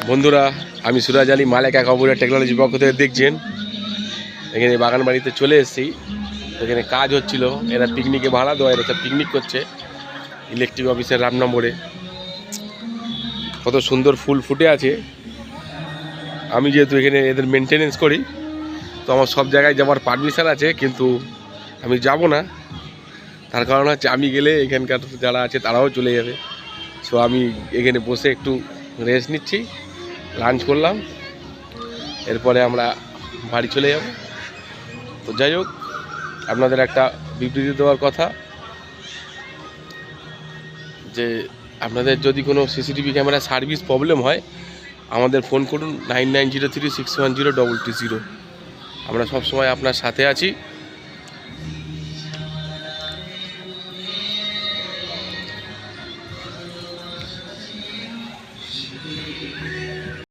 বন্ধুরা, আমি সুরাজ আলী, মালেকা কম্পিউটার টেকনোলজির পক্ষ থেকে দেখছেন। এখানে বাগান বাড়িতে চলে এসেছি। এখানে কাজ হচ্ছিল, এরা পিকনিকে ভাড়া দেওয়া, এরা সব পিকনিক করছে ইলেকট্রিক অফিসের 8 নম্বরে। কত সুন্দর ফুল ফুটে আছে। আমি যেহেতু এখানে এদের মেনটেনেন্স করি, তো আমার সব জায়গায় যাওয়ার পারমিশন আছে, কিন্তু আমি যাব না। তার কারণ হচ্ছে আমি গেলে এখানকার যারা আছে তারাও চলে যাবে। সো আমি এখানে বসে একটু রেস্ট নিচ্ছি, লাঞ্চ করলাম, এরপরে আমরা বাড়ি চলে যাব। তো যাই হোক, আপনাদের একটা বিবৃতি দেওয়ার কথা যে আপনাদের যদি কোনো সিসিটিভি ক্যামেরা সার্ভিস প্রবলেম হয়, আমাদের ফোন করুন 9903610220। আমরা সবসময় আপনার সাথে আছি।